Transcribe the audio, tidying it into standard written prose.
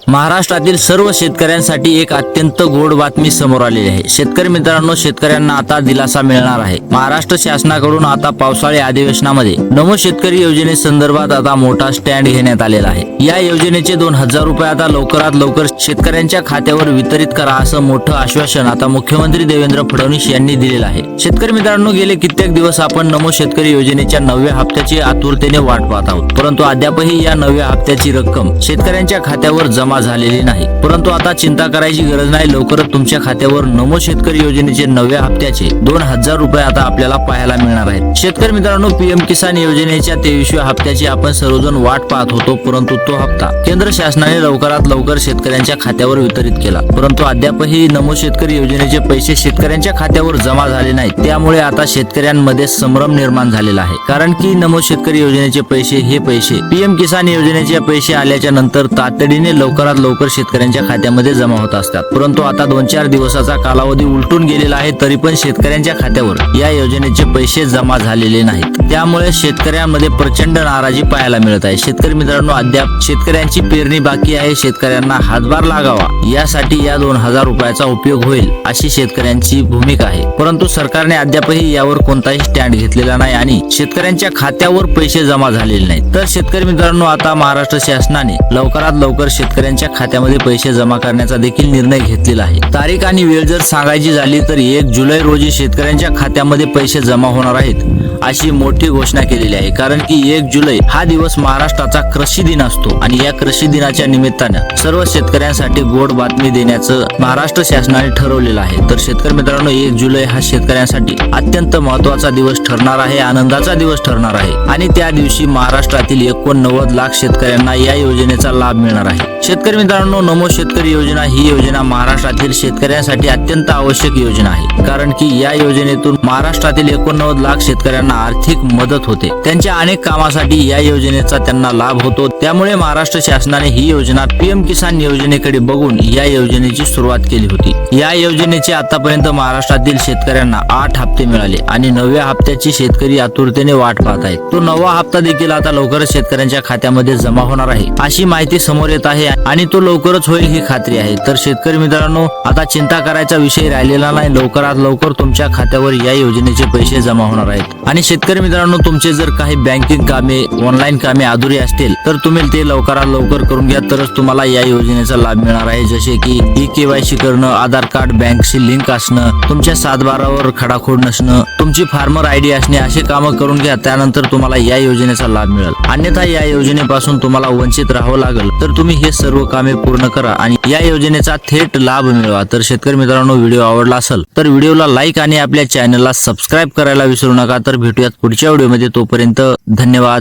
महाराष्ट्रातील सर्व शेतकऱ्यांसाठी एक अत्यंत गोड बातमी समोर आलेली आहे। शेतकरी मित्रांनो, शेतकऱ्यांना आता दिलासा मिळणार आहे। महाराष्ट्र शासनाकडून आता पावसाळी अधिवेशनामध्ये नमो शेतकरी योजनेसंदर्भात आता मोठा स्टँड घेण्यात आलेला आहे। या योजनेचे 2000 रुपये आता लवकरात लवकर शेतकऱ्यांच्या खात्यावर वितरित करा असं मोठं आश्वासन आता मुख्यमंत्री देवेंद्र फडणवीस यांनी दिलेलं आहे। शेतकरी मित्रांनो, गेले कित्येक दिवस आपण नमो शेतकरी योजनेच्या 9व्या हप्त्याची आतुरतेने वाट पाहत आहोत, परंतु अद्यापही या 9व्या हप्त्याची रक्कम शेतकऱ्यांच्या खात्यावर जमा झालेली नाही। परंतु आता चिंता करायची गरज नाही, लवकरच तुमच्या खात्यावर नमो शेतकरी योजनेचे 9व्या हप्त्याचे 2000 रुपये आता आपल्याला पाहायला मिळणार आहेत। शेतकरी मित्रांनो, पीएम किसान योजनेच्या 23व्या हप्त्याची आपण सर्वजण वाट पाहत होतो, परंतु तो हप्ता केंद्र शासनाने लवकरात लवकर शेतकऱ्यांच्या खात्यावर वितरित केला, परंतु अद्यापही नमो शेतकरी योजनेचे पैसे शेतकऱ्यांच्या खात्यावर जमा झाले नाहीत। त्यामुळे आता शेतकऱ्यांमध्ये संभ्रम निर्माण झालेला आहे, कारण की नमो शेतकरी योजनेचे पैसे हे पैसे पीएम किसान योजनेचे पैसे आल्याच्या नंतर तातडीने लवकरात लवकर शेतकऱ्यांच्या खात्यामध्ये जमा होत असतात, परंतु आता 2-4 दिवसाचा कालावधी उलटून गेलेला आहे, तरी पण शेतकऱ्यांच्या खात्यावर या योजनेचे पैसे जमा झालेले नाहीत। त्यामुळे शेतकऱ्यांमध्ये प्रचंड नाराजी पाहायला मिळत आहे। शेतकरी मित्रांनो, अद्याप शेतकऱ्यांची पेरणी बाकी आहे, शेतकऱ्यांना हातभार लागावा यासाठी या 2000 रुपयाचा उपयोग होईल अशी शेतकऱ्यांची भूमिका आहे, परंतु सरकारने अद्यापही यावर कोणताही स्टँड घेतलेला नाही आणि शेतकऱ्यांच्या खात्यावर पैसे जमा झालेले नाहीत। तर शेतकरी मित्रांनो, आता महाराष्ट्र शासनाने लवकरात लवकर शेतकऱ्यांच्या खात्यामध्ये पैसे जमा करण्याचा देखील निर्णय घेतलेला आहे। तारीख आणि वेळ जर सांगायची झाली तर 1 जुलै रोजी शेतकऱ्यांच्या खात्यामध्ये पैसे जमा होणार आहेत अशी मोठी घोषणा केलेली आहे, कारण की 1 जुलै हा दिवस महाराष्ट्राचा कृषी दिन असतो आणि या कृषी दिनाच्या निमित्तानं सर्व शेतकऱ्यांसाठी गोड बातमी देण्याचं महाराष्ट्र शासनाने ठरवलेलं आहे। तर शेतकरी मित्रांनो, 1 जुलै हा शेतकऱ्यांसाठी अत्यंत महत्त्वाचा दिवस ठरणार आहे, आनंदाचा दिवस ठरणार आहे आणि त्या दिवशी महाराष्ट्रातील 89 लाख शेतकऱ्यांना या योजनेचा लाभ मिळणार आहे। शेतकरी मित्रांनो, नमो शेतकरी योजना ही योजना महाराष्ट्रातील शेतकऱ्यांसाठी अत्यंत आवश्यक योजना आहे, कारण की या योजनेतून महाराष्ट्रातील 89 लाख शेतकऱ्यांना आर्थिक मदत होते। त्यांच्या अनेक कामासाठी या योजनेचा त्यांना लाभ होतो। त्यामुळे महाराष्ट्र शासनाने ही योजना पीएम किसान योजनेकडे बघून या योजनेची सुरुवात केली होती। या योजनेचे आतापर्यंत महाराष्ट्रातील शेतकऱ्यांना 8 हप्ते मिळाले आणि 9व्या हप्त्याची शेतकरी आतुरतेने वाट पाहत आहेत। तो 9वा हप्ता देखील आता लवकरच शेतकऱ्यांच्या खात्यामध्ये जमा होणार आहे अशी माहिती समोर येत आहे आणि तो लवकरच होईल ही खात्री आहे। तर शेतकरी मित्रांनो, आता चिंता करायचा विषय राहिलेला नाही, लवकरात लवकर तुमच्या खात्यावर या योजनेचे पैसे जमा होणार आहेत। आणि शेतकरी मित्रांनो, तुमचे जर काही बँकिंग कामे, ऑनलाईन कामे अधुरी असतील तर तुम्ही ते लवकरात लवकर करून घ्या, तरच तुम्हाला या योजनेचा लाभ मिळणार आहे। जसे की ई-केवायसी करणं, आधार कार्ड बँकशी लिंक असणं, तुमच्या 7/12वर खडाखोड नसणं, तुमची फार्मर आयडी असणे, असे कामं करून घ्या, त्यानंतर तुम्हाला या योजनेचा लाभ मिळेल। अन्यथा या योजनेपासून तुम्हाला वंचित राहावं लागेल। तर तुम्ही हे सर्व कामे पूर्ण करा आणि या योजनेचा थेट लाभ मिळवा। तर शेतकरी मित्रांनो, व्हिडिओ आवडला असेल तर व्हिडिओला लाईक आणि आपल्या चॅनलला सबस्क्राईब करायला विसरू नका। तर भेटूयात पुढच्या व्हिडिओमध्ये, तोपर्यंत धन्यवाद।